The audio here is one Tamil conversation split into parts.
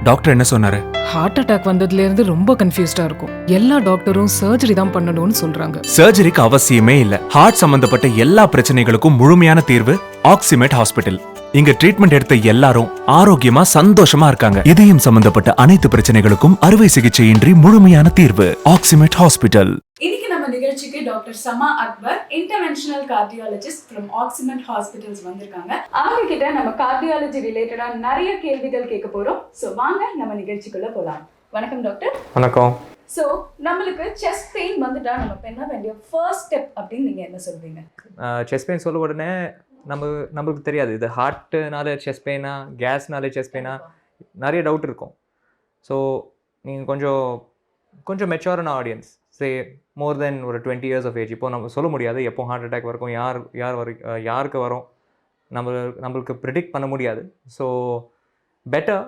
டாக்டர் என்ன சொன்னாரு? ஹார்ட் அட்டாக் வந்ததுல இருந்து ரொம்ப கன்ஃபியூஸ்டா இருக்கும். எல்லா டாக்டரும் சர்ஜரி தான் பண்ணணும்னு சொல்றாங்க. சர்ஜரிக்கு அவசியமே இல்ல. ஹார்ட் சம்பந்தப்பட்ட எல்லா பிரச்சனைகளுக்கும் முழுமையான தீர்வு ஆக்ஸிமெட் ஹாஸ்பிடல். இங்க ட்ரீட்மெண்ட் எடுத்த எல்லாரும் ஆரோக்கியமா சந்தோஷமா இருக்காங்க. இதயம் சம்பந்தப்பட்ட அனைத்து பிரச்சனைகளுக்கும் அறுவை சிகிச்சையின்றி முழுமையான தீர்வு ஆக்ஸிமெட் ஹாஸ்பிடல். இன்னைக்கு நம்ம நிகழ்ச்சிக்கு doctor Sama Akbar, interventional cardiologist from Oxymed hospitals வந்திருக்காங்க. அவங்க கிட்ட நம்ம கார்டியாலஜி ரிலேட்டடா நிறைய கேள்விகள் கேட்க போறோம். ஸோ வாங்க நம்ம நிகழ்ச்சிக்குள்ள போலாம். வணக்கம் டாக்டர். வணக்கம். ஸோ நம்மளுக்கு செஸ்ட் பெயின் வந்துட்டா நம்ம பண்ண வேண்டிய ஃபர்ஸ்ட் ஸ்டெப் அப்படின்னு நீங்க என்ன சொல்றீங்க? செஸ்ட் பெயின் சொல்ல உடனே நம்மளுக்கு தெரியாது இது ஹார்ட்னால செஸ்ட் பெயினா கேஸ்னால செஸ்ட் பெயினா நிறைய டவுட் இருக்கும். ஸோ நீங்கள் கொஞ்சம் மெச்சூரான ஆடியன்ஸ், சே மோர் தென் ஒரு 20 years ஆஃப் ஏஜ். இப்போ நம்ம சொல்ல முடியாது எப்போ ஹார்ட் அட்டாக் வரைக்கும் யாருக்கு வரும் நம்மளுக்கு ப்ரிடிக்ட் பண்ண முடியாது. So better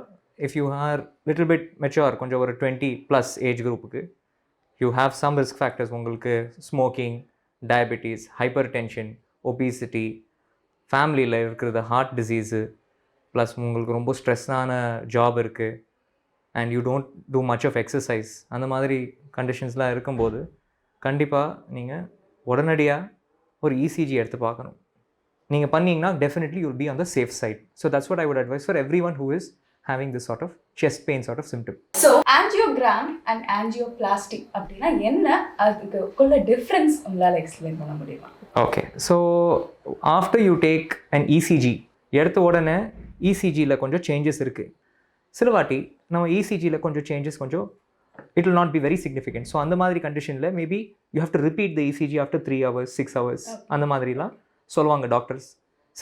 if you are little bit mature, கொஞ்சம் ஒரு 20+ ஏஜ் குரூப்புக்கு you have some risk factors. உங்களுக்கு smoking, diabetes, hypertension, obesity, ஃபேமிலியில் இருக்கிறது ஹார்ட் டிசீஸு, ப்ளஸ் உங்களுக்கு ரொம்ப ஸ்ட்ரெஸ்ஸான ஜாப் இருக்குது and you don't do much of exercise, அந்த மாதிரி கண்டிஷன்ஸ்லாம் இருக்கும்போது கண்டிப்பாக நீங்கள் உடனடியாக ஒரு இசிஜி எடுத்து பார்க்கணும். நீங்கள் பண்ணிங்கன்னா definitely you will be on the safe side. So that's what I would advise for everyone who is having this sort of chest pain sort of symptom. So angiogram and angioplasty அப்படினா என்ன, அதுக்குள்ள டிஃபரன்ஸ் உங்களால எக்ஸ்பிளைன் பண்ண முடியுமா? Okay, so after you take an ECG, எடுத்த உடனே ECGல கொஞ்சம் சேஞ்சஸ் இருக்குது. சில வாட்டி நம்ம ECGல கொஞ்சம் changes it will not be very significant. So அந்த மாதிரி கண்டிஷனில் maybe you have to repeat the ECG after 3 hours 6 hours அந்த மாதிரிலாம் சொல்லுவாங்க டாக்டர்ஸ்.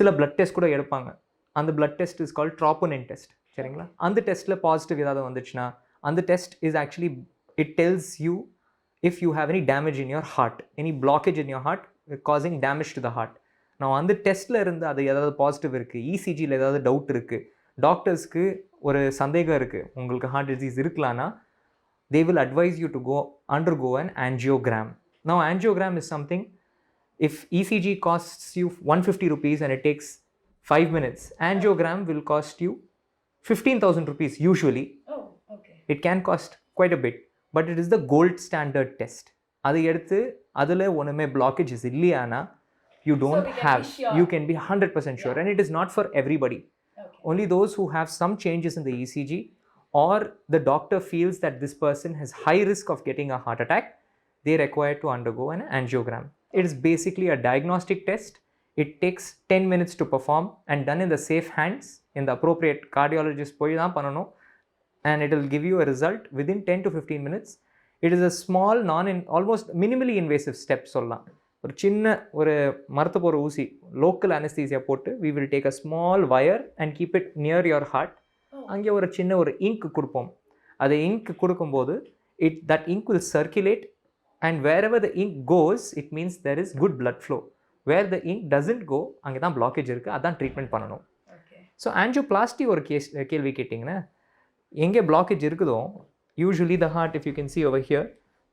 சில பிளட் டெஸ்ட் கூட எடுப்பாங்க. அந்த blood test is called troponin test, சரிங்களா? அந்த டெஸ்ட்டில் பாசிட்டிவ் ஏதாவது வந்துச்சுன்னா அந்த test is actually it tells you if you have any damage in your heart, any blockage in your heart causing damage to the heart. நான் அந்த டெஸ்ட்டில் இருந்து அது ஏதாவது பாசிட்டிவ் இருக்குது, இசிஜியில் ஏதாவது டவுட் இருக்குது, டாக்டர்ஸ்க்கு ஒரு சந்தேகம் இருக்குது உங்களுக்கு ஹார்ட் டிசீஸ் இருக்கலான்னா they will advise you to undergo an angiogram. Now angiogram is something, if ECG costs you 150 rupees and it takes 5 minutes, angiogram will cost you 15,000 rupees usually. Oh, okay. It can cost quite a bit, but it is the gold standard test. அது எடுத்து அதில் ஒன்றுமே blockages இல்லையானா you don't have, you can be 100% sure. And it is not for everybody. Okay. Only those who have some changes in the ECG or the doctor feels that this person has high risk of getting a heart attack, they require to undergo an angiogram. It is basically a diagnostic test. It takes 10 minutes to perform and done in the safe hands in the appropriate cardiologist போய் தான் பண்ணணும், and it will give you a result within 10 to 15 minutes. It is a small almost minimally invasive step சொல்லலாம். ஒரு சின்ன ஒரு மரத்து போகிற ஊசி, local anesthesia போட்டு we will take a small wire and keep it near your heart. அங்கே ஒரு சின்ன ஒரு இங்க் கொடுப்போம். அது இங்க் கொடுக்கும்போது that ink will circulate, and wherever the ink goes it means there is good blood flow. Where the ink doesn't go, அங்கே தான் பிளாக்கேஜ் இருக்குது, அதான் ட்ரீட்மெண்ட் பண்ணணும். ஸோ ஆஞ்சியோபிளாஸ்டி ஒரு கேள்வி கேட்டிங்கன்னா, எங்கே பிளாக்கேஜ் இருக்குதோ usually the heart, if you can see over here,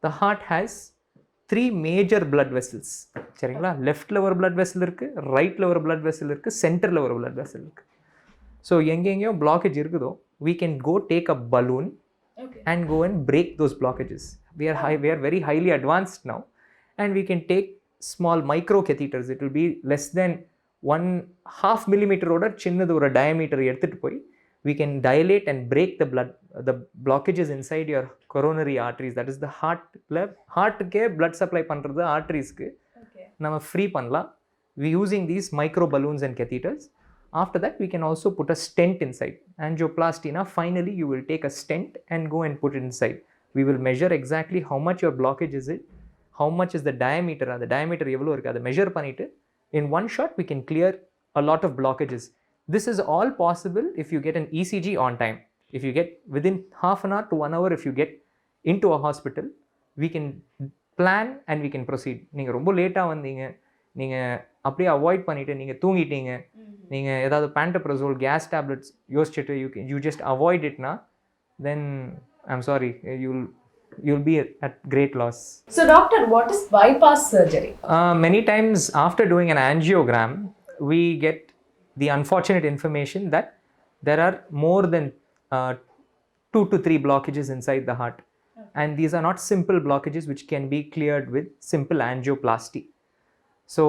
the heart has 3 major blood vessels, சரிங்களா? லெஃப்டில் ஒரு blood vessel இருக்குது, ரைட்டில் ஒரு blood vessel இருக்குது, சென்டரில் ஒரு blood vessel இருக்குது. ஸோ எங்கெங்கேயோ பிளாக்கேஜ் இருக்குதோ we can go take a balloon and go and break those blockages. We are very highly advanced now, and we can take small micro catheters. It will be less than 1/2 millimeter oda chinnadu or diameter எடுத்துட்டு போய் we can dilate and break the blockages inside your coronary arteries. That is the heart ke blood supply பண்றது arteries க்கு நம்ம ஃப்ரீ பண்ணலாம் we using these micro balloons and catheters. After that we can also put a stent inside. Angioplasty na finally you will take a stent and go and put it inside. We will measure exactly how much your blockage is it, how much is the diameter, and the diameter evlo irukku adu measure pannittu in one shot we can clear a lot of blockages. This is all possible if you get an ECG on time. If you get within half an hour to 1 hour, if you get into a hospital, we can plan and we can proceed. நீங்கள் ரொம்ப லேட்டாக வந்தீங்க, நீங்கள் அப்படியே அவாய்ட் பண்ணிவிட்டு நீங்கள் தூங்கிட்டீங்க, நீங்கள் ஏதாவது பேண்டப்ரசோல் கேஸ் டேப்லெட்ஸ் யோசிச்சுட்டு யூ ஜஸ்ட் அவாய்ட் இட்னா, then I'm sorry, you'll be at great loss. So doctor, what is bypass surgery? Many times after doing an angiogram we get the unfortunate information that there are more than 2 to 3 blockages inside the heart. And these are not simple blockages which can be cleared with simple angioplasty. So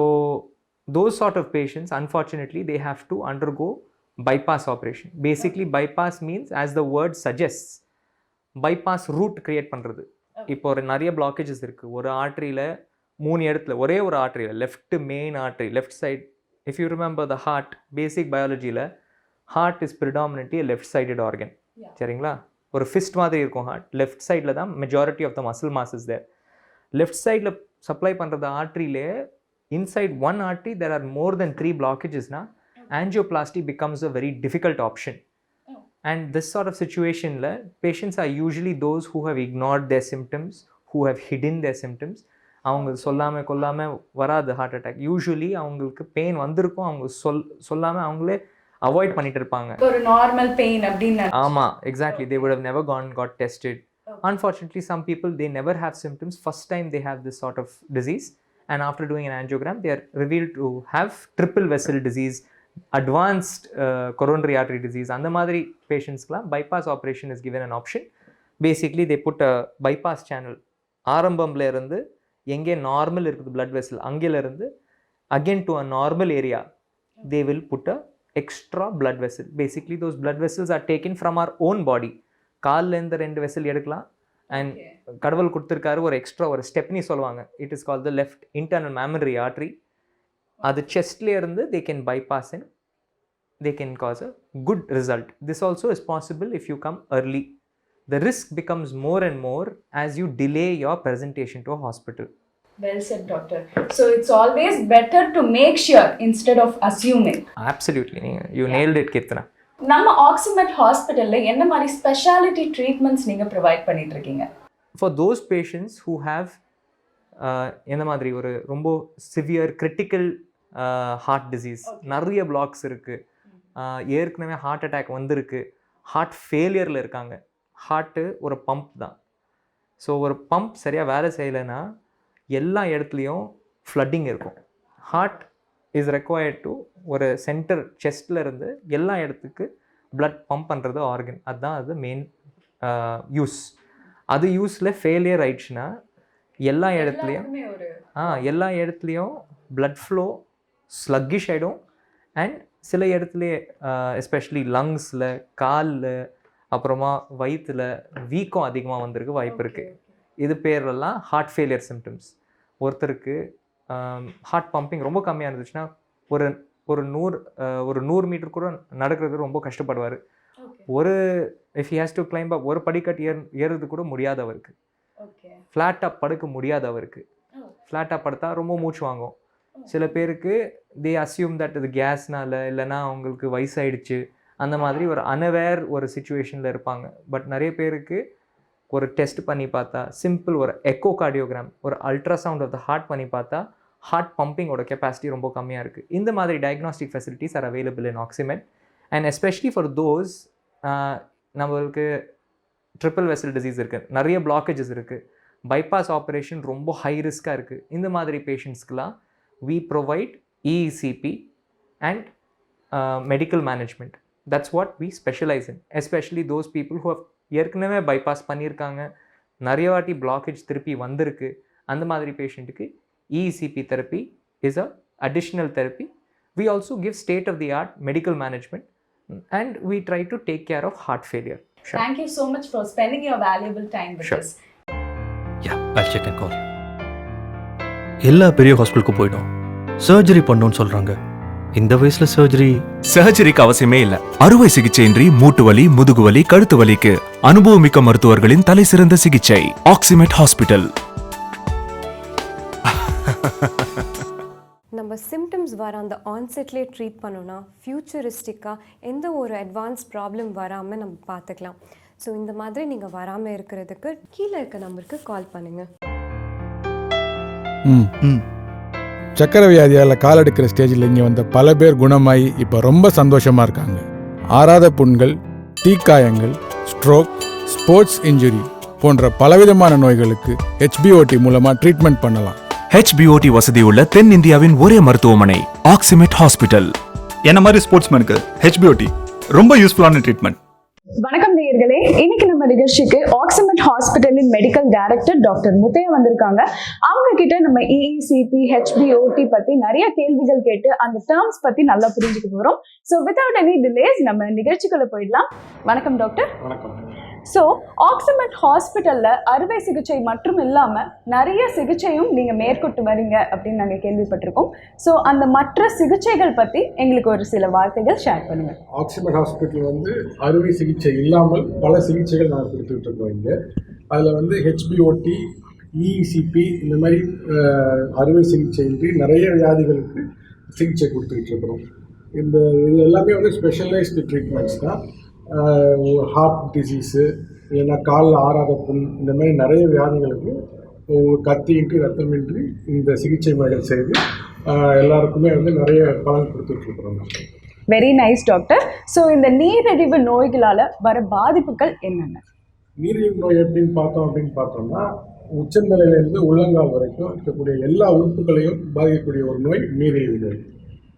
those sort of patients, unfortunately, they have to undergo bypass operation. Basically, bypass means, as the word suggests, bypass route create பண்றது. இப்போ ஒரு நிறைய blockages இருக்கு. ஒரு ஆர்டரியில 3 இடத்துல, ஒரே ஒரு ஆர்டரியில, left main artery, left side. If you remember the heart, basic biologyல heart is predominantly a left sided organ. சரிங்களா? ஒரு ஃபிஸ்ட் மாதிரி இருக்கும் ஹார்ட். லெஃப்ட் சைடில் தான் majority of the muscle mass is there. Left சைடில் சப்ளை பண்ணுறது ஆர்ட்ரியிலே inside one artery there are more than 3 blockages na angioplasty becomes a very difficult option. And this sort of situation la patients are usually those who have ignored their symptoms, who have hidden their symptoms. அவங்க சொல்லாம கொல்லாம வராது ஹார்ட் அட்டாக். யூஸ்வலி அவங்களுக்கு பெயின் வந்திருக்கும், அவங்க சொல்லாம அவங்களே அவாய்ட் பண்ணிட்டு இருப்பாங்க. ஒரு நார்மல் பெயின் அப்படினா ஆமா, exactly, they would have never got tested. Unfortunately, some people, they never have symptoms. First time they have this sort of disease, and after doing an angiogram they are revealed to have triple vessel disease, advanced coronary artery disease. And the madri patients la bypass operation is given an option. Basically they put a bypass channel ஆரம்பம்ல இருந்து எங்கே நார்மல் இருக்குது blood vessel அங்கேல இருந்து again to a normal area they will put a extra blood vessel. Basically those blood vessels are taken from our own body. கால்ல இருந்து 2 வெசல் எடுக்கலாம். அண்ட் கடவுள் கொடுத்துருக்காரு ஒரு எக்ஸ்ட்ரா ஒரு ஸ்டெப்னி சொல்லுவாங்க. It is call the left internal mammary artery. அது செஸ்ட்லேயே இருந்து they can bypass and they can cause a good result. This also is possible if you come early. The risk becomes more and more as you delay your presentation to a hospital. Well said, doctor. So it's always better to make sure instead of assuming. Absolutely, you nailed it, Kirtana. நம்ம ஆக்சிமெட் ஹாஸ்பிட்டல்ல என்ன மாதிரி ஸ்பெஷாலிட்டி ட்ரீட்மெண்ட்ஸ் நீங்க ப்ரொவைட் பண்ணிட்டு இருக்கீங்க? For those patients who have என்ன மாதிரி ஒரு ரொம்ப சிவியர் கிரிட்டிக்கல் ஹார்ட் டிசீஸ், நிறைய பிளாக்ஸ் இருக்குது, ஏற்கனவே ஹார்ட் அட்டாக் வந்திருக்கு, ஹார்ட் ஃபெயிலியரில் இருக்காங்க. ஹார்ட்டு ஒரு பம்ப் தான். ஸோ ஒரு பம்ப் சரியாக வேலை செய்யலைன்னா எல்லா இடத்துலையும் ஃப்ளட்டிங் இருக்கும். ஹார்ட் இஸ் ரெக்வயர்ட் டு ஒரு சென்டர் செஸ்டில் இருந்து எல்லா இடத்துக்கு பிளட் பம்ப் பண்ணுறது ஆர்கன். அதுதான் அது மெயின் யூஸ். அது யூஸில் ஃபெயிலியர் ஆயிடுச்சுன்னா எல்லா இடத்துலையும் பிளட் ஃப்ளோ ஸ்லக்கிஷ் ஆகிடும். அண்ட் சில இடத்துலையே எஸ்பெஷலி லங்ஸில், காலில், அப்புறமா வயிற்றில் வீக்கம் அதிகமாக வந்திருக்கு வாய்ப்பு இருக்குது. இது பேரெல்லாம் ஹார்ட் ஃபெயிலியர் சிம்டம்ஸ். ஒருத்தருக்கு ஹார்ட் பம்பிங் ரொம்ப கம்மியாக இருந்துச்சுன்னா ஒரு 100 மீட்டர் கூட நடக்கிறது ரொம்ப கஷ்டப்படுவார். If he has to climb up, ஒரு படிக்கட்டு ஏறுறது கூட முடியாதவருக்கு, ஃப்ளாட்டாக படுக்க முடியாதவருக்கு, ஃப்ளாட்டாக படுத்தா ரொம்ப மூச்சு வாங்கும். சில பேருக்கு தே அஸ்யூம் தட் இது கேஸ்னால, இல்லைன்னா அவங்களுக்கு வயசாயிடுச்சு, அந்த மாதிரி ஒரு அனவேர் ஒரு சுச்சுவேஷனில் இருப்பாங்க. பட் நிறைய பேருக்கு ஒரு டெஸ்ட் பண்ணி பார்த்தா, சிம்பிள் ஒரு எக்கோ கார்டியோகிராம், ஒரு அல்ட்ராசவுண்ட் ஆஃப் த ஹார்ட் பண்ணி பார்த்தா ஹார்ட் பம்பிங்கோட கெப்பாசிட்டி ரொம்ப கம்மியாக இருக்குது. இந்த மாதிரி diagnostic facilities are available in Oxymed. And especially for those நம்மளுக்கு ட்ரிபிள் வெசல் டிசீஸ் இருக்குது, நிறைய பிளாக்கேஜஸ் இருக்குது, பைபாஸ் ஆப்ரேஷன் ரொம்ப ஹை ரிஸ்க்காக இருக்குது. இந்த மாதிரி பேஷண்ட்ஸ்க்கெலாம் we provide EECP and medical management. That's what we specialize in, especially those people who have ஏற்கனவே bypass பண்ணியிருக்காங்க, நிறைய வாட்டி blockage திருப்பி வந்திருக்கு. அந்த மாதிரி பேஷண்ட்டுக்கு EECP therapy is a additional therapy. We also give state of the art medical management and we try to take care of heart failure. Sure. Thank you so much for spending your valuable time with us. Yeah, I'll check and call. எல்லா பெரிய ஹாஸ்பிட்டலுக்கும் போய்டும், சர்ஜரி பண்ணணும்னு சொல்றாங்க. இந்த வயசுல சர்ஜரிக்கு அவசியமே இல்ல. அறுவை சிகிச்சையின்றி மூட்டு வலி, முதுகு வலி, கழுத்து வலிக்கு அனுபவமிக்க மருத்துவர்களின் தலை சிறந்த சிகிச்சை ஆக்சிமெட் ஹாஸ்பிட்டல். நம்ம சிம்டம்ஸ் வர அந்த ஆன்செட்லேயே ட்ரீட் பண்ணோன்னா ஃபியூச்சரிஸ்டிக்காக எந்த ஒரு அட்வான்ஸ் ப்ராப்ளம் வராமல் நம்ம பார்த்துக்கலாம். ஸோ இந்த மாதிரி நீங்கள் வராமல் இருக்கிறதுக்கு கீழே இருக்க நம்பருக்கு கால் பண்ணுங்கள். சக்கரை வியாதியால் கால் எடுக்கிற ஸ்டேஜில் இங்கே வந்த பல பேர் குணமாகி இப்போ ரொம்ப சந்தோஷமாக இருக்காங்க. ஆறாத புண்கள், தீக்காயங்கள், ஸ்ட்ரோக், ஸ்போர்ட்ஸ் இன்ஜுரி போன்ற பலவிதமான நோய்களுக்கு HBOT மூலமாக ட்ரீட்மெண்ட் பண்ணலாம். HBOT வசதி உள்ள தென்னிந்தியாவின் ஒரே மருத்துவமனை ஆக்சிமெட் ஹாஸ்பிட்டல். என்ன மாதிரி ஸ்போர்ட்ஸ்மேனுக்கு HBOT ரொம்ப யூஸ்ஃபுல்லான ட்ரீட்மெண்ட். வணக்கம் நேயர்களே, இன்னைக்கு நம்ம நிகழ்ச்சிக்கு ஆக்சிமெட் ஹாஸ்பிட்டலின் மெடிக்கல் டைரக்டர் டாக்டர் முத்தையா வந்திருக்காங்க. அவங்க கிட்ட நம்ம இஇசிபி, ஹெச்பிஓடி பத்தி நிறைய கேள்விகள் கேட்டு அந்த டேர்ம்ஸ் பத்தி நல்லா புரிஞ்சுக்க போறோம். ஸோ வித்வுட் எனி டிலேஸ் நம்ம நிகழ்ச்சிக்குள்ள போயிடலாம். வணக்கம் டாக்டர். வணக்கம். ஸோ ஆக்சிமெட் ஹாஸ்பிட்டல்ல அறுவை சிகிச்சை மட்டும் இல்லாம நிறைய சிகிச்சையும் நீங்க மேற்கொண்டு வரீங்க அப்படின்னு நாங்கள் கேள்விப்பட்டிருக்கோம். ஸோ அந்த மற்ற சிகிச்சைகள் பத்தி எங்களுக்கு ஒரு சில வார்த்தைகள் ஷேர் பண்ணுங்க. ஆக்சிமெட் ஹாஸ்பிட்டல் வந்து அறுவை சிகிச்சை இல்லாமல் பல சிகிச்சைகள் நாங்கள் கொடுத்துட்டு இருக்கோம். இங்கே அதில் வந்து ஹெச்பிஓடி, இஇசிபி இந்த மாதிரி அறுவை சிகிச்சையின்றி நிறைய வியாதிகளுக்கு சிகிச்சை கொடுத்துக்கிட்டு இருக்கிறோம். இது எல்லாமே வந்து ஸ்பெஷலைஸ்டு ட்ரீட்மெண்ட்ஸ் தான். ஹார்ட் டிசீஸு, இல்லைன்னா காலில் ஆறாத புண், இந்த மாதிரி நிறைய வியாதிகளுக்கு கத்தியின்றி ரத்தமின்றி இந்த சிகிச்சை முறைகள் செய்து எல்லாருக்குமே வந்து நிறைய பலன் கொடுத்துட்ருக்குறோம். Very nice doctor. ஸோ இந்த நீரிழிவு நோய்களால் வர பாதிப்புகள் என்னென்ன? நீரிழிவு நோய் அப்படின்னு பார்த்தோம்னா உச்சந்தலையிலேருந்து உள்ளங்கால் வரைக்கும் இருக்கக்கூடிய எல்லா உறுப்புகளையும் பாதிக்கக்கூடிய ஒரு நோய் நீரிழிவு நோய்.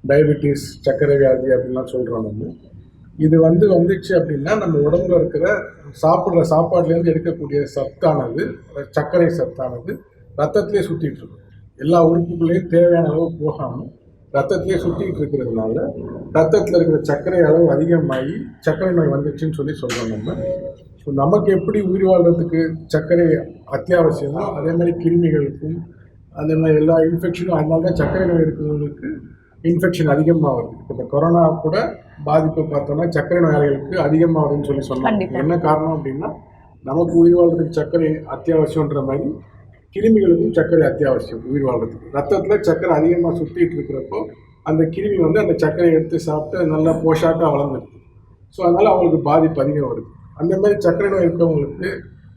டயபெட்டிஸ், சர்க்கரை வியாதி அப்படின்லாம் சொல்கிறோம். நம்ம இது வந்துச்சு அப்படின்னா நம்ம உடம்புல இருக்கிற சாப்பிட்ற சாப்பாடுலேருந்து எடுக்கக்கூடிய சத்தானது, சர்க்கரை சத்தானது ரத்தத்திலே சுற்றிட்டு இருக்கும். எல்லா உறுப்புகளையும் தேவையான அளவு போகாமல் ரத்தத்திலே சுற்றிட்டு இருக்கிறதுனால ரத்தத்தில் இருக்கிற சர்க்கரை அளவு அதிகமாகி சர்க்கரை நோய் வந்துச்சுன்னு சொல்கிறோம். நம்ம ஸோ நமக்கு எப்படி உயிர் வாழ்கிறதுக்கு சர்க்கரை அத்தியாவசியமோ அதே மாதிரி கிருமிகளுக்கும் அதே மாதிரி எல்லா இன்ஃபெக்ஷனும், அதனால தான் சர்க்கரை நோய் இருக்கிறவங்களுக்கு இன்ஃபெக்ஷன் அதிகமாக வருது. இப்போ இந்த கொரோனா கூட பாதிப்பு பார்த்தோம்னா சர்க்கரை நோயாளிகளுக்கு அதிகமாக வருதுன்னு சொன்னாங்க. என்ன காரணம் அப்படின்னா நமக்கு உயிர் வாழ்றதுக்கு சர்க்கரை அத்தியாவசியன்ற மாதிரி கிருமிகளுக்கும் சர்க்கரை அத்தியாவசியம் உயிர் வாழ்றதுக்கு. ரத்தத்தில் சர்க்கரை அதிகமாக சுற்றிட்டு இருக்கிறப்போ அந்த கிருமி வந்து அந்த சர்க்கரையை எடுத்து சாப்பிட்டு நல்லா போஷாக்காக வளர்ந்துருக்கு. ஸோ அதனால் அவங்களுக்கு பாதிப்பு அதிகம் வருது. அந்த மாதிரி சர்க்கரை நோய் இருக்கிறவங்களுக்கு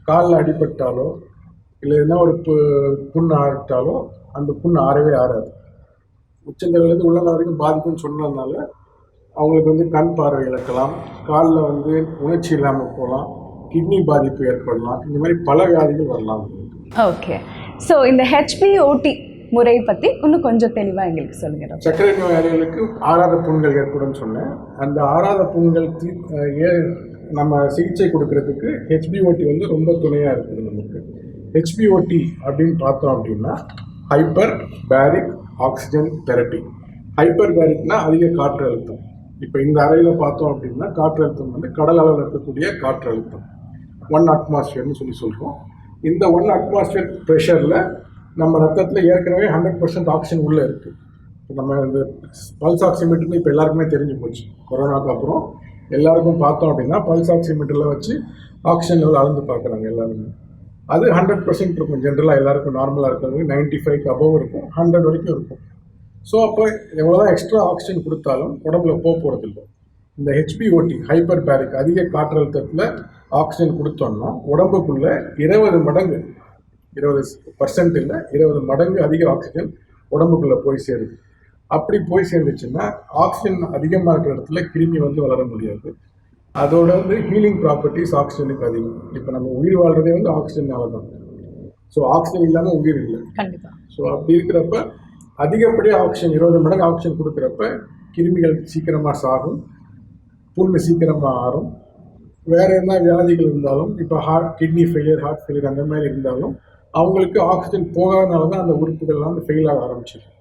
காலில் அடிபட்டாலோ இல்லை எதுனா ஒரு புண்ணு ஆறிட்டாலோ அந்த புண்ணு ஆறவே ஆறாது. உச்சந்தலையிலேருந்து உள்ளங்கால் வரைக்கும் பாதிப்புன்னு சொன்னதுனால அவங்களுக்கு வந்து கண் பார்வை இழக்கலாம், காலில் வந்து உணர்ச்சி இல்லாமல் போகலாம், கிட்னி பாதிப்பு ஏற்படலாம், இந்த மாதிரி பல வியாதிகள் வரலாம். ஓகே. ஸோ இந்த ஹெச்பிஓடி முறை பற்றி இன்னும் கொஞ்சம் தெளிவாக எங்களுக்கு சொல்லுங்க. சர்க்கரை நோயாளிகளுக்கு ஆறாத புண்கள் ஏற்படும் சொன்னேன். அந்த ஆறாத புண்கள் நம்ம சிகிச்சை கொடுக்கறதுக்கு ஹெச்பிஓடி வந்து ரொம்ப துணையாக இருக்குது நமக்கு. ஹெச்பிஓடி அப்படின்னு பார்த்தோம் அப்படின்னா ஹைப்பர் பேரிக் ஆக்சிஜன் தெரப்பி. ஹைப்பர் பேரிக்னா அதிக காற்று அழுத்தம். இப்போ இந்த அறையில் பார்த்தோம் அப்படின்னா காற்று அழுத்தம் வந்து கடல் அளவில் இருக்கக்கூடிய காற்று அழுத்தம் 1 அட்மாஸ்பியர்னு சொல்கிறோம். இந்த 1 அட்மாஸ்பியர் ப்ரெஷரில் நம்ம ரத்தத்தில் ஏற்கனவே 100% ஆக்சிஜன் உள்ளே இருக்குது. இப்போ நம்ம இந்த பல்ஸ் ஆக்சிமீட்டர்னு இப்போ எல்லாருக்குமே தெரிஞ்சு போச்சு. கொரோனாவுக்கு அப்புறம் எல்லாருக்கும் பார்த்தோம் அப்படின்னா பல்ஸ் ஆக்சிமீட்டரில் வச்சு ஆக்சிஜன் லெவல் அளந்து பார்க்குறாங்க எல்லாருமே. அது 100% இருக்கும். ஜென்ரலாக எல்லாருக்கும் நார்மலாக இருக்கிறவங்க 95 அபவ் இருக்கும், 100 வரைக்கும் இருக்கும். ஸோ அப்போ எவ்வளோதான் எக்ஸ்ட்ரா ஆக்சிஜன் கொடுத்தாலும் உடம்புல போகிறதில்லை. இந்த ஹெச்பிஓடி ஹைப்பர் பேரிக் அதிக காற்றழுத்தத்தில் ஆக்சிஜன் கொடுத்தோம்னா உடம்புக்குள்ளே 20 மடங்கு, 20% இல்லை 20 மடங்கு அதிக ஆக்சிஜன் உடம்புக்குள்ளே போய் சேருது. அப்படி போய் சேர்ந்துச்சுன்னா ஆக்சிஜன் அதிகமாக இருக்கிற இடத்துல கிருமி வந்து வளர முடியாது. அதோட வந்து ஹீலிங் ப்ராப்பர்ட்டிஸ் ஆக்சிஜனுக்கு அதிகம். இப்போ நம்ம உயிர் வாழ்கிறதே வந்து ஆக்சிஜனால தான். ஸோ ஆக்சிஜன் இல்லாமல் உயிர் இல்லை. கண்டிப்பாக. ஸோ அப்படி இருக்கிறப்ப அதிகப்படியாக ஆக்சிஜன் 20 மடங்கு ஆக்சிஜன் கொடுக்குறப்ப கிருமிகள் சீக்கிரமாக சாகும், புண்ணு சீக்கிரமாக ஆறும். வேறு என்ன வியாதிகள் இருந்தாலும் இப்போ கிட்னி ஃபெயிலியர், ஹார்ட் ஃபெயிலியர் அந்த மாதிரி இருந்தாலும் அவங்களுக்கு ஆக்சிஜன் போகாதனால தான் அந்த உறுப்புகள்லாம் வந்து ஃபெயில் ஆக ஆரம்பிச்சிடும்.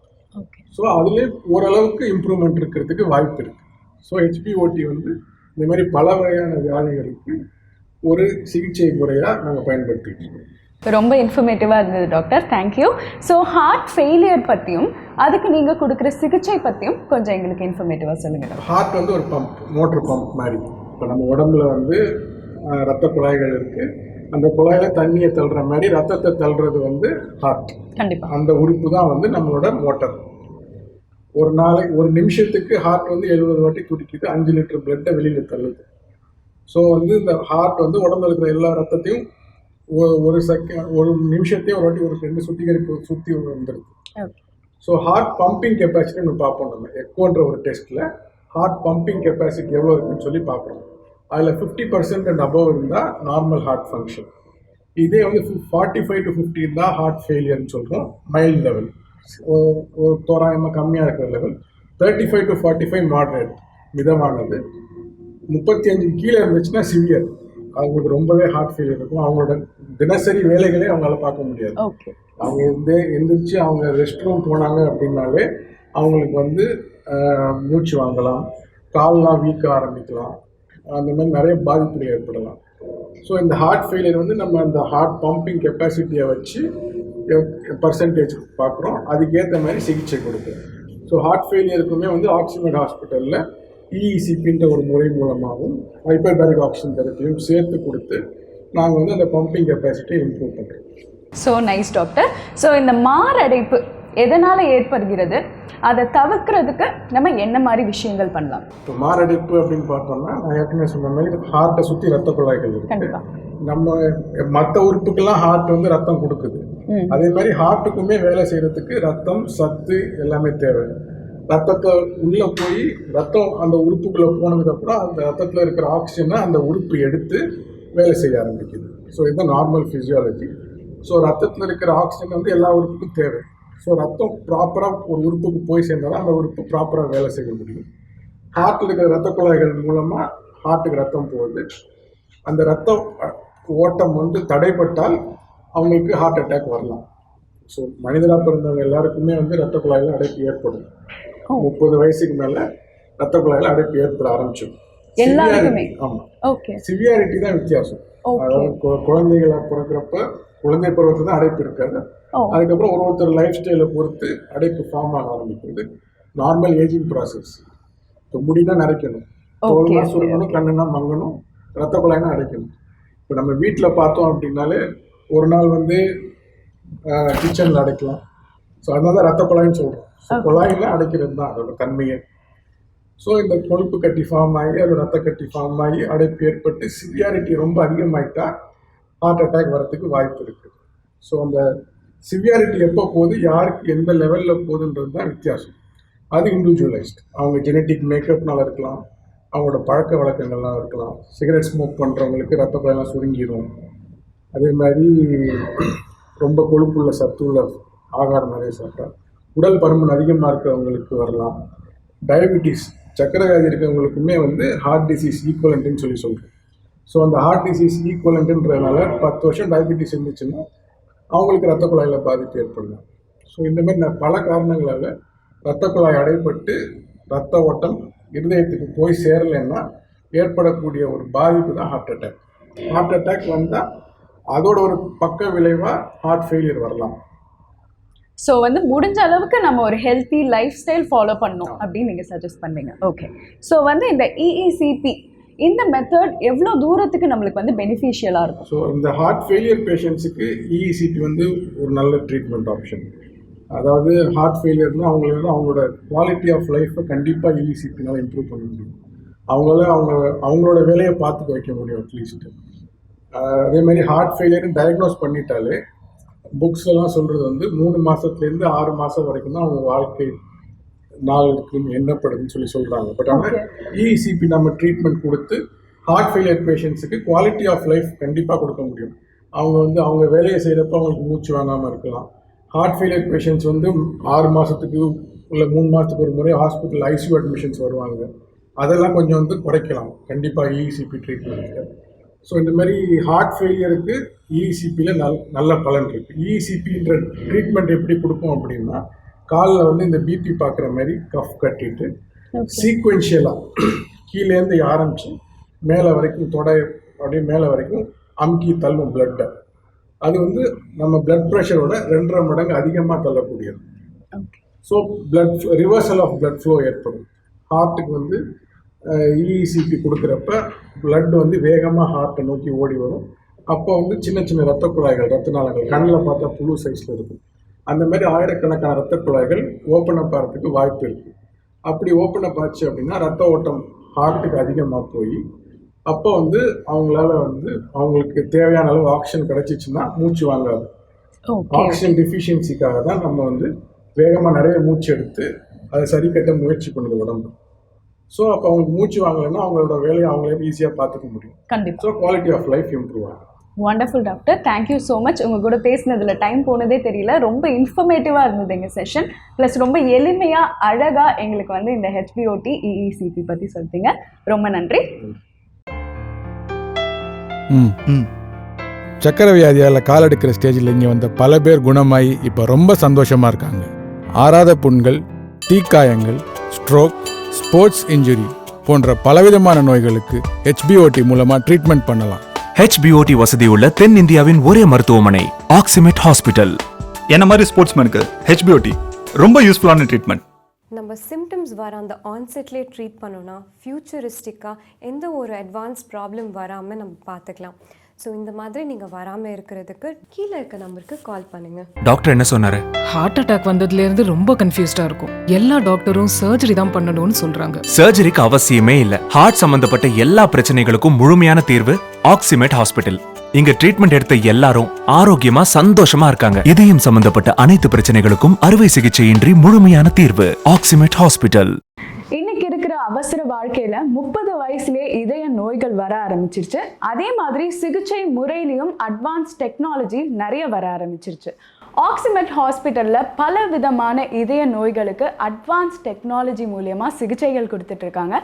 ஸோ அதுலேயே ஓரளவுக்கு இம்ப்ரூவ்மெண்ட் இருக்கிறதுக்கு வாய்ப்பு இருக்குது. ஸோ ஹெச்பிஓடி வந்து இந்த மாதிரி பல வகையான வியாதிகளுக்கு ஒரு சிகிச்சை முறையாக நாங்கள் பயன்படுத்திட்டு இருக்கோம். ரொம்ப இன்ஃபர்மேட்டிவாக இருந்தது doctor, thank you. So heart failure பற்றியும் அதுக்கு நீங்கள் கொடுக்குற சிகிச்சை பற்றியும் கொஞ்சம் எங்களுக்கு இன்ஃபர்மேட்டிவாக சொல்லுங்கள். ஹார்ட் வந்து ஒரு பம்ப், மோட்டர் பம்ப் மாதிரி. இப்போ நம்ம உடம்புல வந்து ரத்த குழாய்கள் இருக்குது. அந்த குழாயில் தண்ணியை தள்ளுற மாதிரி ரத்தத்தை தள்ளுறது வந்து ஹார்ட். கண்டிப்பாக. அந்த உறுப்பு தான் வந்து நம்மளோட மோட்டர். ஒரு நிமிஷத்துக்கு ஹார்ட் வந்து 70 வாட்டி துடிக்குது, 5 லிட்டர் பிளட்டை வெளியில் தள்ளுது. ஸோ வந்து இந்த ஹார்ட் வந்து உடம்புல இருக்கிற எல்லா ரத்தத்தையும் ஒரு நிமிஷத்தையும் ஒரு வாட்டி ஒரு 2 சுத்திகரிப்பு சுற்றி வந்துடுது. ஸோ ஹார்ட் பம்பிங் கெப்பாசிட்டி நம்ம பார்ப்போம். நம்ம எக்கோன்ற ஒரு டெஸ்ட்டில் ஹார்ட் பம்பிங் கெப்பாசிட்டி எவ்வளோ இருக்குன்னு சொல்லி பார்க்குறோம். அதில் 50% அண்ட் அபவ் இருந்தால் நார்மல் ஹார்ட் ஃபங்க்ஷன். இதே வந்து 45 to 50 இருந்தால் ஹார்ட் ஃபெயிலியர்னு சொல்கிறோம், மைல்டு லெவல். ஒரு தோராயமாக கம்மியாக இருக்கிற லெவல். 35 to 45 மாடரேட், மிதமானது. 35 கீழே இருந்துச்சுன்னா சிவியர், அவங்களுக்கு ரொம்பவே ஹார்ட் ஃபெயிலியர் இருக்கும். அவங்களோட தினசரி வேலைகளே அவங்களால பார்க்க முடியாது. ஓகே. அவங்க எந்திரிச்சு அவங்க ரெஸ்ட் ரூம் போனாங்க அப்படின்னாலே அவங்களுக்கு வந்து மூச்சு வாங்கலாம், கால்லாம் வீக்க ஆரம்பிக்கலாம், அந்த மாதிரி நிறைய பாதிப்புகள் ஏற்படலாம். ஸோ இந்த ஹார்ட் ஃபெயிலியர் வந்து நம்ம அந்த ஹார்ட் பம்பிங் கெப்பாசிட்டியை வச்சு பர்சன்டேஜ் பார்க்குறோம், அதுக்கேற்ற மாதிரி சிகிச்சை கொடுக்குறோம். ஸோ ஹார்ட் ஃபெயிலியருக்குமே வந்து ஆக்சிமெட் ஹாஸ்பிட்டலில் இஇசிபின்ற ஒரு முறை மூலமாகவும் ஹைப்பர்பேரிக் ஆக்சிஜன் தெரப்பியும் சேர்த்து கொடுத்து நாங்கள் வந்து அந்த பம்பிங் கெப்பாசிட்டியை இம்ப்ரூவ் பண்ணுறோம். So nice doctor. ஸோ இந்த மாரடைப்பு எதனால் ஏற்படுகிறது, அதை தவிர்க்கிறதுக்கு நம்ம என்ன மாதிரி விஷயங்கள் பண்ணலாம்? இப்போ மாரடைப்பு அப்படின்னு பார்த்தோம்னா, நான் ஏற்கனவே சொன்ன மாதிரி ஹார்ட்டை சுற்றி ரத்த குழாய்கள் இருக்கு. நம்ம மற்ற உறுப்புக்கெல்லாம் ஹார்ட் வந்து ரத்தம் கொடுக்குது. அதே மாதிரி ஹார்ட்டுக்குமே வேலை செய்யறதுக்கு ரத்தம், சத்து எல்லாமே தேவை. ரத்தத்தை உள்ளே போய் ரத்தம் அந்த உறுப்புக்குள்ளே போனதுக்கப்புறம் அந்த ரத்தத்தில் இருக்கிற ஆக்சிஜனை அந்த உறுப்பு எடுத்து வேலை செய்ய ஆரம்பிக்குது. ஸோ இதுதான் நார்மல் ஃபிசியாலஜி. ஸோ ரத்தத்தில் இருக்கிற ஆக்சிஜன் வந்து எல்லா உறுப்புக்கும் தேவை. ஸோ ரத்தம் ப்ராப்பராக ஒரு உறுப்புக்கு போய் சேர்ந்தால் அந்த உறுப்பு ப்ராப்பராக வேலை செய்ய முடியும். ஹார்ட்டில் இருக்கிற ரத்த குழாய்கள் மூலமாக ஹார்ட்டுக்கு ரத்தம் போகுது. அந்த ரத்த ஓட்டம் வந்து தடைப்பட்டால் அவங்களுக்கு ஹார்ட் அட்டாக் வரலாம். ஸோ மனிதராக பிறந்தவங்க எல்லாருக்குமே வந்து ரத்த குழாயில் அடைப்பு ஏற்படும். 30 வயசுக்கு மேலே ரத்த குழாயில் அடைப்பு ஏற்பட ஆரம்பிச்சிடும். ஆமாம், ஓகே. சிவியாரிட்டி தான் வித்தியாசம். அதாவது குழந்தைகளை பிறக்கிறப்ப குழந்தை பருவத்தில் தான் அடைப்பு இருக்காது. அதுக்கப்புறம் ஒருத்தர் லைஃப் ஸ்டைலை பொறுத்து அடைப்பு ஃபார்ம் ஆக ஆரம்பிக்கிறது. Normal ageing process. இப்போ முடினா நரைக்கணும், தோல்னா சுருங்கணும், கண்ணுனா மங்கணும், ரத்த குழாய்னா அடைக்கணும். இப்போ நம்ம வீட்டில் பார்த்தோம் அப்படின்னாலே ஒரு நாள் வந்து கிச்சனில் அடைக்கலாம். ஸோ அதனால தான் ரத்த குழாய்ன்னு சொல்கிறோம். ஸோ குழாயில் அடைக்கிறது தான் அதோட தன்மையை. ஸோ இந்த கொழுப்பு கட்டி ஃபார்ம் ஆகி அது ரத்த கட்டி ஃபார்ம் ஆகி அடைப்பு ஏற்பட்டு சிவியாரிட்டி ரொம்ப அதிகமாகிட்டா ஹார்ட் அட்டாக் வரத்துக்கு வாய்ப்பு இருக்குது. ஸோ அந்த சிவியாரிட்டி எப்போ போகுது, யாருக்கு எந்த லெவலில் போகுதுன்றது தான் வித்தியாசம். அது இண்டிவிஜுவலைஸ்ட். அவங்க ஜெனட்டிக் மேக்கப்னால இருக்கலாம், அவங்களோட பழக்க வழக்கங்கள்லாம் இருக்கலாம். சிகரெட் ஸ்மோக் பண்ணுறவங்களுக்கு ரத்த குழாயெல்லாம் சுருங்கிடும். அதே மாதிரி ரொம்ப கொழுப்புள்ள சத்துள்ள ஆகாரம் நிறைய சாப்பிட்டா உடல் பருமன் அதிகமாக இருக்கிறவங்களுக்கு வரலாம். டயபிட்டிஸ், சர்க்கரை வியாதி இருக்கிறவங்களுக்குமே வந்து ஹார்ட் டிசீஸ் ஈக்குவலண்ட்டுன்னு சொல்கிறோம். ஸோ அந்த ஹார்ட் டிசீஸ் ஈக்குவலண்ட்டுன்றதுனால 10 வருஷம் டயபிட்டிஸ் இருந்துச்சுன்னா அவங்களுக்கு ரத்த குழாயில் பாதிப்பு ஏற்படலாம். ஸோ இந்தமாதிரி பல காரணங்களால் ரத்த குழாய் அடைப்பட்டு ரத்த ஓட்டம் இருதயத்துக்கு போய் சேரலைன்னா ஏற்படக்கூடிய ஒரு பாதிப்பு தான் ஹார்ட் அட்டாக். ஹார்ட் அட்டாக் வந்தால் அதோட ஒரு பக்க விளைவாக ஹார்ட் ஃபெயிலியர் வரலாம். ஸோ வந்து முடிஞ்ச அளவுக்கு நம்ம ஒரு ஹெல்த்தி லைஃப் ஸ்டைல் ஃபாலோ பண்ணணும் அப்படின்னு நீங்கள் சஜஸ்ட் பண்ணுவீங்க. ஓகே. ஸோ வந்து இந்த இஇசிபி இந்த மெத்தட் எவ்வளோ தூரத்துக்கு நம்மளுக்கு வந்து பெனிஃபிஷியலாக இருக்கும்? ஸோ இந்த ஹார்ட் ஃபெயிலியர் பேஷண்ட்ஸுக்கு இஇசிபி வந்து ஒரு நல்ல ட்ரீட்மெண்ட் ஆப்ஷன். அதாவது ஹார்ட் ஃபெயிலியர்னா அவங்களுக்கு அவங்களோட குவாலிட்டி ஆஃப் லைஃப்பை கண்டிப்பாக இஇசிபினால் இம்ப்ரூவ் பண்ண முடியும். அவங்களோட வேலையை பார்த்துக்க வைக்க முடியும் அட்லீஸ்ட்டு. அதே மாதிரி ஹார்ட் ஃபெயிலியர்னு டயக்னோஸ் பண்ணிட்டாலே புக்ஸ் எல்லாம் சொல்கிறது வந்து 3 மாதத்துலேருந்து 6 மாதம் வரைக்கும் தான் அவங்க வாழ்க்கை நாளுக்கு எண்ணப்படுதுன்னு சொல்கிறாங்க. பட் ஆனால் இஇசிபி நம்ம ட்ரீட்மெண்ட் கொடுத்து ஹார்ட் ஃபெயிலியர் பேஷண்ட்ஸுக்கு குவாலிட்டி ஆஃப் லைஃப் கண்டிப்பாக கொடுக்க முடியும். அவங்க வந்து அவங்க வேலையை செய்கிறப்ப அவங்களுக்கு மூச்சு வாங்காமல் இருக்கலாம். ஹார்ட் ஃபெயிலியர் பேஷண்ட்ஸ் வந்து 6 மாதத்துக்கு இல்லை 3 மாதத்துக்கு ஒரு முறை ஹாஸ்பிட்டல் ஐசியூ அட்மிஷன்ஸ் வருவாங்க. அதெல்லாம் கொஞ்சம் வந்து குறைக்கலாம் கண்டிப்பாக இஇசிபி ட்ரீட்மெண்ட்டுக்கு. ஸோ இந்த மாதிரி ஹார்ட் ஃபெயிலியருக்கு இஇசிபியில் நல்ல பலன் இருக்குது. இஇசிபின்ற ட்ரீட்மெண்ட் எப்படி கொடுப்போம் அப்படின்னா, காலில் வந்து இந்த பிபி பார்க்குற மாதிரி கஃப் கட்டிட்டு சீக்வென்ஷியலாக கீழேருந்து ஆரம்பித்து மேலே வரைக்கும் அப்படியே மேலே வரைக்கும் அமுக்கி தள்ளும் பிளட்டை. அது வந்து நம்ம பிளட் ப்ரெஷரோட 2.5 மடங்கு அதிகமாக தள்ளக்கூடியது. So blood reversal of blood flow ஏற்படும். ஹார்ட்டுக்கு வந்து இஇசிபி கொடுக்குறப்ப பிளட் வந்து வேகமாக ஹார்ட்டை நோக்கி ஓடி வரும். அப்போ வந்து சின்ன சின்ன ரத்த குழாய்கள், ரத்த நாளங்கள் கண்ணில் பார்த்தா புழு சைஸில் இருக்கும். அந்த மாதிரி ஆயிரக்கணக்கான ரத்த குழாய்கள் ஓப்பன் அப் ஆகிறதுக்கு வாய்ப்பு இருக்குது. அப்படி ஓப்பன் அப் ஆச்சு அப்படின்னா ரத்த ஓட்டம் ஹார்ட்டுக்கு அதிகமாக போய் அப்போ வந்து அவங்களால வந்து அவங்களுக்கு தேவையான அளவு ஆக்சிஜன் கிடச்சிச்சின்னா மூச்சு வாங்காது. ஆக்சிஜன் டிஃபிஷியன்சிக்காக தான் நம்ம வந்து வேகமாக நிறைய மூச்சு எடுத்து அதை சரி கட்ட முயற்சி பண்ணுது உடம்பு. ஸோ அப்போ அவங்களுக்கு மூச்சு வாங்கலைன்னா அவங்களோட வேலையை அவங்களே ஈஸியாக பார்த்துக்க முடியும். கண்டிப்பாக. So quality of life improve ஆகும். Wonderful doctor, thank you so much. உங்கள் கூட பேசினதில் டைம் போனதே தெரியல. ரொம்ப இன்ஃபர்மேட்டிவாக இருந்தது எங்கள் செஷன். ப்ளஸ் ரொம்ப எளிமையாக அழகாக எங்களுக்கு வந்து இந்த ஹெச்பிஓடி இஇசிபி பற்றி சொல்லிட்டீங்க. ரொம்ப நன்றி. சக்கரை வியாதியால் கால் எடுக்கிற ஸ்டேஜில் இங்கே வந்த பல பேர் குணமாகி இப்போ ரொம்ப சந்தோஷமாக இருக்காங்க. ஆறாத புண்கள், தீக்காயங்கள், ஸ்ட்ரோக், ஸ்போர்ட்ஸ் இன்ஜுரி போன்ற பலவிதமான நோய்களுக்கு ஹெச்பிஓடி மூலமாக ட்ரீட்மெண்ட் பண்ணலாம். HBOT வசதி உள்ள தென்னிந்தியாவின் ஒரே மருத்துவமனை ஆக்சிமெட் ஹாஸ்பிட்டல். என்ன மாதிரி ஸ்போர்ட்ஸ்மேனுக்கு ஹெச்பிஓடி ரொம்ப யூஸ்ஃபுல்லான ட்ரீட்மெண்ட். நம்ம சிம்டம்ஸ் வர அந்த ஆன்செட்லேயே ட்ரீட் பண்ணோன்னா ஃப்யூச்சரிஸ்டிக்காக எந்த ஒரு அட்வான்ஸ் ப்ராப்ளம் வராமல் நம்ம பார்த்துக்கலாம். ஸோ இந்த மாதிரி நீங்கள் வராமல் இருக்கிறதுக்கு கீழே இருக்க நம்பருக்கு கால் பண்ணுங்கள். டாக்டர் என்ன சொன்னாரு? ஹார்ட் அட்டாக் வந்ததுலேருந்து ரொம்ப கன்ஃபியூஸ்டாக இருக்கும். எல்லா டாக்டரும் சர்ஜரி தான் பண்ணணும்னு சொல்கிறாங்க. சர்ஜரிக்கு அவசியமே இல்ல. ஹார்ட் சம்பந்தப்பட்ட எல்லா பிரச்சனைகளுக்கும் முழுமையான தீர்வு ஆக்சிமெட் ஹாஸ்பிட்டல். இங்க ட்ரீட்மெண்ட் எடுத்த எல்லாரும் ஆரோக்கியமா சந்தோஷமா இருக்காங்க. இதயம் சம்பந்தப்பட்ட அனைத்து பிரச்சனைகளுக்கும் அறுவை சிகிச்சையின்றி முழுமையான தீர்வு ஆக்சிமெட் ஹாஸ்பிட்டல். இன்னைக்கு இருக்கிற அவசர வாழ்க்கையில 30 வயசுலயே இதய நோய்கள் வர ஆரம்பிச்சிருச்சு. அதே மாதிரி சிகிச்சை முறையிலையும் அட்வான்ஸ் டெக்னாலஜி நிறைய வர ஆரம்பிச்சிருச்சு. ஆக்சிமெட் ஹாஸ்பிட்டல்ல பல விதமான இதய நோய்களுக்கு அட்வான்ஸ் டெக்னாலஜி மூலமா சிகிச்சைகள் கொடுத்துட்டு இருக்காங்க.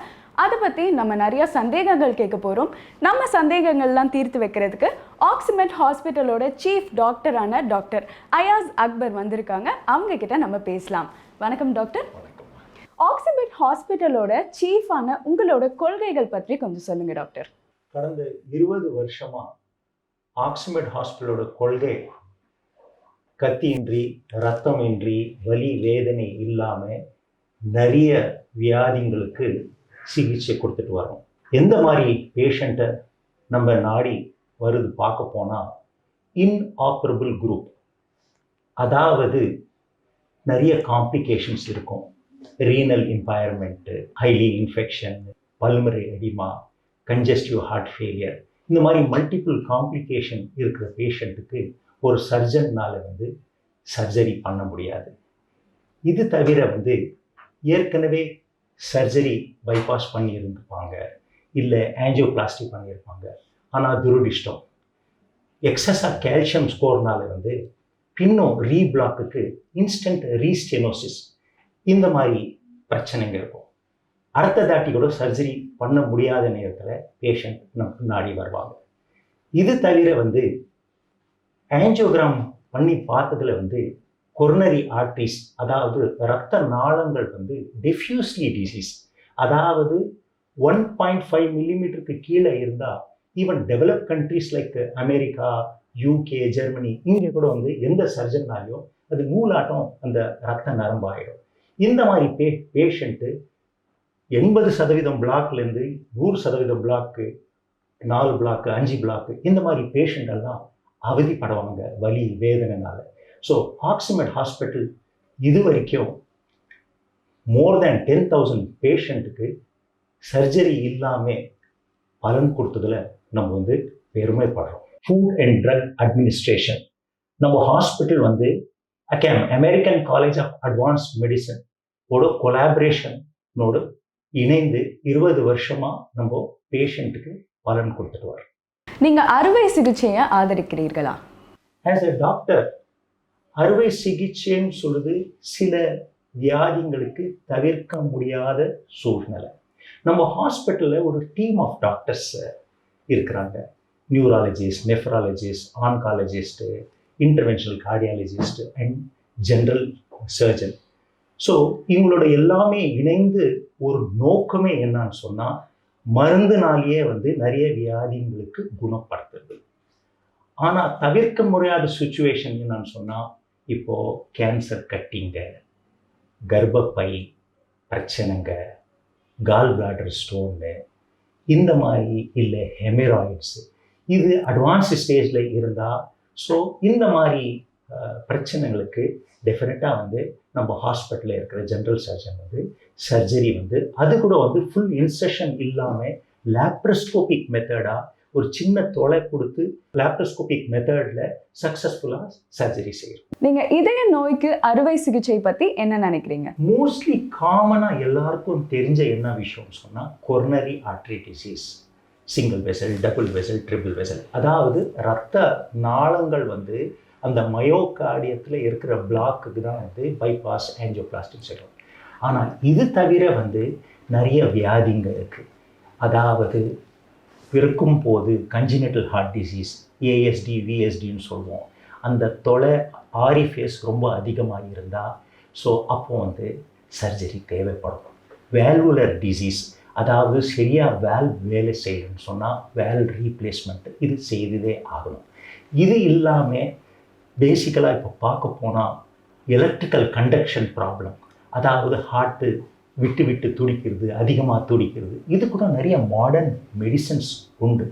அதை பற்றி நம்ம நிறைய சந்தேகங்கள் கேட்க போகிறோம். நம்ம சந்தேகங்கள்லாம் தீர்த்து வைக்கிறதுக்கு ஆக்சிமெட் ஹாஸ்பிட்டலோட சீஃப் டாக்டரான டாக்டர் அயாஸ் அக்பர் வந்திருக்காங்க. அவங்க கிட்ட நம்ம பேசலாம். வணக்கம் டாக்டர். ஆக்சிமெட் ஹாஸ்பிட்டலோட சீஃபான உங்களோட கொள்கைகள் பற்றி கொஞ்சம் சொல்லுங்க டாக்டர். கடந்த 20 வருஷமா ஆக்சிமெட் ஹாஸ்பிட்டலோட கொள்கை கத்தியின்றி, ரத்தமின்றி, வலி வேதனை இல்லாம நிறைய வியாதிங்களுக்கு சிகிச்சை கொடுத்துட்டு வரோம். எந்த மாதிரி பேஷண்ட்டை நம்ம நாடி வருது பார்க்க போனால் இன்ஆப்பரபிள் குரூப், அதாவது நிறைய காம்ப்ளிகேஷன்ஸ் இருக்கும். Renal impairment, highly infection, pulmonary oedema, congestive heart failure, இந்த மாதிரி மல்டிபிள் காம்ப்ளிகேஷன் இருக்கிற பேஷண்ட்டுக்கு ஒரு சர்ஜன்னால் சர்ஜரி பண்ண முடியாது. இது தவிர ஏற்கனவே சர்ஜரி பைபாஸ் பண்ணியிருந்துப்பாங்க, இல்லை ஆஞ்சியோபிளாஸ்டி பண்ணியிருப்பாங்க. ஆனால் துரதிர்ஷ்டம் எக்ஸஸாக கால்சியம் ஸ்கோர்னால் பின்னும் ரீபிளாக்குக்கு இன்ஸ்டன்ட் ரீஸ்டெனோசிஸ், இந்த மாதிரி பிரச்சனைங்க இருக்கும். அடுத்த தாட்டி கூட சர்ஜரி பண்ண முடியாத நேரத்தில் பேஷண்ட் நமக்கு நாடி வருவாங்க. இது தவிர ஆஞ்சியோகிராம் பண்ணி பார்த்ததுல கொரோனரி ஆர்டரிஸ், அதாவது இரத்த நாளங்கள் டிஃப்யூஸ்லி டிசீஸ், அதாவது 1.5 மில்லிமீட்டருக்கு கீழே இருந்தால் even develop countries like America, UK, Germany, இங்கே கூட எந்த சர்ஜன்னாலையும் அது நூலாட்டம் அந்த ரத்த நரம்பாயிடும். இந்த மாதிரி பேஷண்ட்டு 80% பிளாக்லேருந்து 100% பிளாக்கு, 4 பிளாக்கு, 5 பிளாக்கு, இந்த மாதிரி பேஷண்ட் எல்லாம் அவதிப்படுவாங்க வலி வேதனைனால. ஸோ ஆக்சிமெட் ஹாஸ்பிட்டல் இது வரைக்கும் மோர் தேன் 10,000 பேஷண்ட்டுக்கு சர்ஜரி இல்லாமல் பலன் கொடுத்ததில் நம்ம பெருமைப்படுறோம். ஃபுட் அண்ட் ட்ரக் அட்மினிஸ்ட்ரேஷன் நம்ம hospital American College of Advance Medicine ஓட கொலாபரேஷனோடு இணைந்து 20 வருஷமா நம்ம பேஷண்ட்டுக்கு பலன் கொடுத்துட்டு வரோம். நீங்க அறுவை சிகிச்சையை ஆதரிக்கிறீர்களா? ஆஸ் எ டாக்டர், அறுவை சிகிச்சைன்னு சொல்லுது சில வியாதிங்களுக்கு தவிர்க்க முடியாத சூழ்நிலை. நம்ம ஹாஸ்பிட்டலில் ஒரு டீம் ஆஃப் டாக்டர்ஸ் இருக்கிறாங்க. Neurologist, nephrologist, oncologist, interventional cardiologist and general surgeon. So இவங்களோட எல்லாமே இணைந்து ஒரு நோக்கமே என்னன்னு சொன்னால் மருந்துனாலேயே நிறைய வியாதிங்களுக்கு குணப்படுத்துறது. ஆனால் தவிர்க்க முடியாத சுச்சுவேஷன் என்னன்னு சொன்னால் இப்போது கேன்சர் கட்டிங்க, கர்ப்பப்பை பிரச்சனைங்க, கால் பிளாடர் ஸ்டோனு, இந்த மாதிரி இல்லை ஹெமராய்ட்ஸு, இது அட்வான்ஸ் ஸ்டேஜில் இருந்தால் ஸோ இந்த மாதிரி பிரச்சனைகளுக்கு டெஃபினட்டாக நம்ம ஹாஸ்பிட்டலில் இருக்கிற ஜென்ரல் சர்ஜன் சர்ஜரி அது கூட ஃபுல் இன்செஷன் இல்லாமல் லேப்ரோஸ்கோபிக் மெத்தடாக ஒரு சின்ன தொலை கொடுத்து லேப்ரோஸ்கோபிக் மெத்தடில் சக்ஸஸ்ஃபுல்லாக சர்ஜரி செய்யும். நீங்கள் இதய நோய்க்கு அறுவை சிகிச்சை பற்றி என்ன நினைக்கிறீங்க? மோஸ்ட்லி காமனாக எல்லாருக்கும் தெரிஞ்ச என்ன விஷயம் சொன்னால் coronary artery disease, single vessel, double vessel, triple vessel. அதாவது இரத்த நாளங்கள் வந்து அந்த மயோகார்டியத்தில் இருக்கிற பிளாக்குக்கு தான் வந்து பைபாஸ் ஆஞ்சியோபிளாஸ்டிக் சொல்கிறோம். ஆனால் இது தவிர வந்து நிறைய வியாதிங்க இருக்குது. அதாவது பிறக்கும் போது கன்ஜினட்டல் ஹார்ட் டிசீஸ், ஏஎஸ்டி, விஎஸ்டின்னு சொல்லுவோம். அந்த தொலை ஆரிஃபேஸ் ரொம்ப அதிகமாக இருந்தால் ஸோ அப்போ வந்து சர்ஜரி தேவைப்படும். வேல்வுலர் டிசீஸ், அதாவது சரியாக வேலை செய்யணும்னு சொன்னால் வேல் ரீப்ளேஸ்மெண்ட் இது செய்ததே ஆகணும். இது இல்லாமல் பேசிக்கலாக இப்போ பார்க்க போனால் எலக்ட்ரிக்கல் கண்டக்ஷன் ப்ராப்ளம், அதாவது ஹார்ட்டு விட்டு விட்டு துடிக்கிறது, அதிகமாக துடிக்கிறது, இது கூட நிறைய மாடர்ன் மெடிசன்ஸ் உண்டு.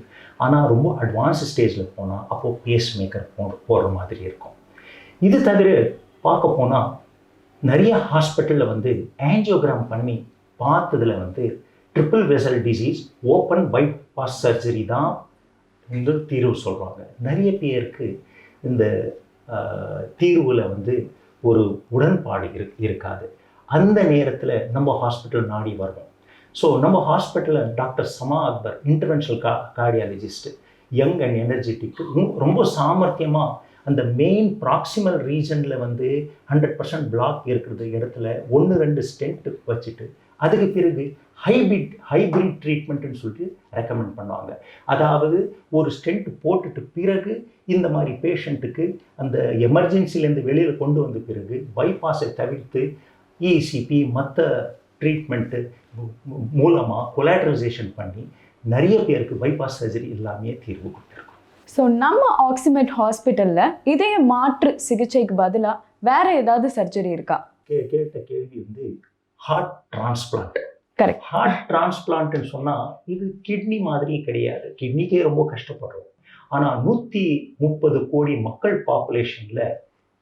ஆனால் ரொம்ப அட்வான்ஸ் ஸ்டேஜில் போனால் அப்போது பேஸ் மேக்கர் போடுற மாதிரி இருக்கும். இது தவிர பார்க்க போனால் நிறைய ஹாஸ்பிட்டலில் வந்து ஆஞ்சியோகிராம் பண்ணி பார்த்ததில் வந்து triple vessel disease open bypass surgery தான் என்று தீர்வு சொல்கிறாங்க. நிறைய பேருக்கு இந்த தீர்வில் வந்து ஒரு உடன்பாடு இருக்காது. அந்த நேரத்தில் நம்ம ஹாஸ்பிட்டல் நாடி வருவோம். ஸோ நம்ம ஹாஸ்பிட்டலில் doctor Sama Akbar, interventional cardiologist, young and energetic, ரொம்ப சாமர்த்தியமாக அந்த மெயின் ப்ராக்சிமல் ரீஜனில் வந்து 100% பிளாக் இருக்கிறது இடத்துல 1-2 ஸ்டென்ட் வச்சுட்டு அதுக்கு பிறகு ஹைப்ரிட் ட்ரீட்மெண்ட்டுன்னு சொல்லிட்டு ரெக்கமெண்ட் பண்ணுவாங்க. அதாவது ஒரு ஸ்டென்ட் போட்டுட்டு பிறகு இந்த மாதிரி பேஷண்ட்டுக்கு அந்த எமர்ஜென்சிலேருந்து வெளியில் கொண்டு வந்த பிறகு பைபாஸை தவிர்த்து இசிபி மற்ற ட்ரீட்மெண்ட்டு மூலமாக கொலாட்ரலைசேஷன் பண்ணி நிறைய பேருக்கு பைபாஸ் சர்ஜரி எல்லாமே தீர்வு கொடுத்துருக்கோம். ஸோ நம்ம ஆக்சிமெட் ஹாஸ்பிட்டலில் இதய மாற்று சிகிச்சைக்கு பதிலாக வேற ஏதாவது சர்ஜரி இருக்கா? கேட்ட கேள்வி வந்து ஹார்ட் டிரான்ஸ்பிளான்ட். கரெக்ட். ஹார்ட் டிரான்ஸ்பிளான்ட்னு சொன்னால் இது கிட்னி மாதிரி கிடையாது. கிட்னிக்கே ரொம்ப கஷ்டப்படுறோம். ஆனால் 130 கோடி மக்கள் பாப்புலேஷனில்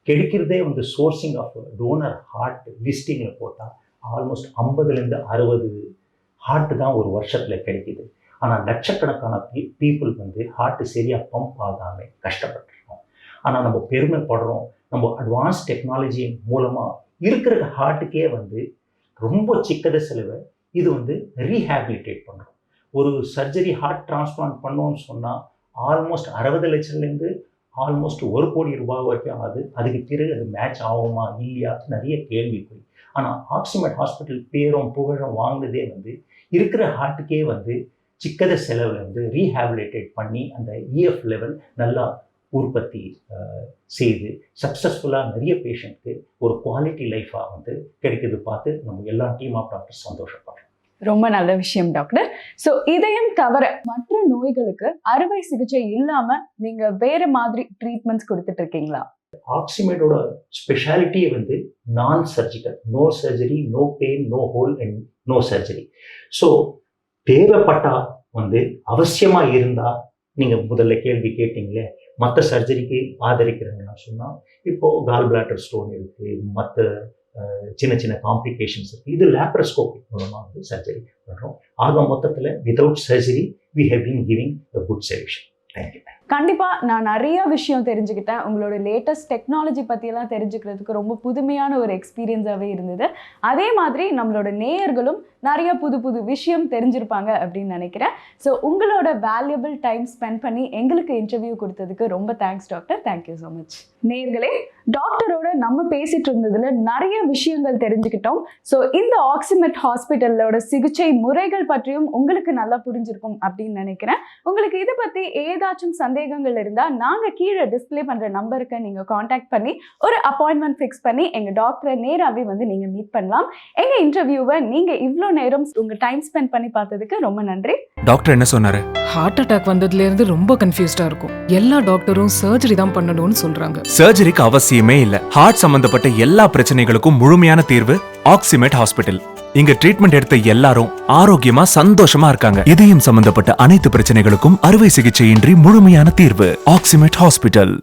கிடைக்கிறதே வந்து சோர்சிங் ஆஃப் டோனர் ஹார்ட் லிஸ்டிங்கில் போட்டால் ஆல்மோஸ்ட் 50-60 ஹார்ட்டு தான் ஒரு வருஷத்தில் கிடைக்கிது. ஆனால் லட்சக்கணக்கான பீப்புள் வந்து ஹார்ட்டு சரியாக பம்ப் ஆகாமல் கஷ்டப்பட்டுருக்கோம். ஆனால் நம்ம பெருமைப்படுறோம், நம்ம அட்வான்ஸ் டெக்னாலஜி மூலமாக இருக்கிற ஹார்ட்டுக்கே வந்து ரொம்ப சிக்கத செலவை இது வந்து ரீஹேபிலிட்டேட் பண்ணுறோம். ஒரு சர்ஜரி ஹார்ட் டிரான்ஸ்பிளான்ட் பண்ணோன்னு சொன்னால் ஆல்மோஸ்ட் 60 லட்சத்துலேருந்து ஆல்மோஸ்ட் 1 கோடி ரூபாய் வரைக்கும் ஆகுது. அதுக்கு பிறகு அது மேட்ச் ஆகுமா இல்லையா நிறைய கேள்விக்குறி. ஆனால் ஆக்சிமெட் ஹாஸ்பிட்டல் பேரும் புகழும் வாங்கினதே வந்து இருக்கிற ஹார்ட்டுக்கே வந்து சிக்கத செலவில் வந்து ரீஹேபிலிட்டேட் பண்ணி அந்த இஎஃப் லெவல் நல்லா உற்பத்தி செய்து சக்ஸஸ்ஃபுல்லாக நிறைய பேஷண்ட்க்கு ஒரு குவாலிட்டி லைஃபாக வந்து கிடைக்கிறது பார்த்து நம்ம எல்லா டீம் ஆஃப் டாக்டர் சந்தோஷப்படுறோம். ரொம்ப நல்ல விஷயம் டாக்டர். ஸோ இதயம் தவிர மற்ற நோய்களுக்கு அறுவை சிகிச்சை இல்லாம நீங்க வேற மாதிரி ட்ரீட்மெண்ட்ஸ் கொடுத்துட்டு இருக்கீங்களா? ஆக்சிமெட்டோட ஸ்பெஷாலிட்டியே வந்து non surgical, no surgery, no pain, no hole and no surgery. So தேவைப்பட்டா வந்து அவசியமாக இருந்தால் நீங்கள் முதல்ல கேள்வி கேட்டீங்களே மற்ற சர்ஜரிக்கு ஆதரிக்கிறேன்னு சொன்னால் இப்போது கால் பிளாட்டர் ஸ்டோன் இருக்குது, மற்ற சின்ன சின்ன காம்ப்ளிகேஷன்ஸ் இருக்குது. இது லேப்ரோஸ்கோபிக் மூலமாக வந்து சர்ஜரி பண்ணுறோம். ஆக மொத்தத்தில் without surgery we have been giving a good solution. Thank you. கண்டிப்பா நான் நிறைய விஷயம் தெரிஞ்சுக்கிட்டேன். உங்களோட லேட்டஸ்ட் டெக்னாலஜி பற்றியெல்லாம் தெரிஞ்சுக்கிறதுக்கு ரொம்ப புதுமையான ஒரு எக்ஸ்பீரியன்ஸாகவே இருந்தது. அதே மாதிரி நம்மளோட நேயர்களும் நிறைய புது புது விஷயம் தெரிஞ்சிருப்பாங்க அப்படின்னு நினைக்கிறேன். ஸோ உங்களோட வேல்யூபிள் டைம் ஸ்பெண்ட் பண்ணி எங்களுக்கு இன்டர்வியூ கொடுத்ததுக்கு ரொம்ப thanks doctor. Thank you so much. நேயர்களே, டாக்டரோட நம்ம பேசிட்டு இருந்ததுல நிறைய விஷயங்கள் தெரிஞ்சுக்கிட்டோம். ஸோ இந்த ஆக்சிமெட் ஹாஸ்பிட்டலோட சிகிச்சை முறைகள் பற்றியும் உங்களுக்கு நல்லா புரிஞ்சிருக்கும் அப்படின்னு நினைக்கிறேன். உங்களுக்கு இதை பற்றி ஏதாச்சும் சந்தேகங்கள் இருந்தா நாங்க கீழே டிஸ்பிளே பண்ற நம்பருக்கு நீங்க காண்டாக்ட் பண்ணி ஒரு அப்பாயின்மெண்ட் ஃபிக்ஸ் பண்ணி எங்க டாக்டரை நேராவே வந்து நீங்க மீட் பண்ணலாம். எங்க இன்டர்வியூவை நீங்க இவ்ளோ நேரம் உங்க டைம் ஸ்பெண்ட் பண்ணி பார்த்ததுக்கு ரொம்ப நன்றி. டாக்டர் என்ன சொன்னாரு? ஹார்ட் அட்டாக் வந்ததுல இருந்து ரொம்ப கன்ஃபியூஸ்டா இருக்கும். எல்லா டாக்டரும் சர்ஜரி தான் பண்ணணும்னு சொல்றாங்க. சர்ஜரிக்கு அவசியமே இல்ல. ஹார்ட் சம்பந்தப்பட்ட எல்லா பிரச்சனைகளுக்கும் முழுமையான தீர்வு ஆக்சிமெட் ஹாஸ்பிட்டல். இங்க ட்ரீட்மெண்ட் எடுத்த எல்லாரும் ஆரோக்கியமா சந்தோஷமா இருக்காங்க. இதயம் சம்பந்தப்பட்ட அனைத்து பிரச்சனைகளுக்கும் அறுவை சிகிச்சையின்றி முழுமையான தீர்வு ஆக்சிமெட் ஹாஸ்பிட்டல்.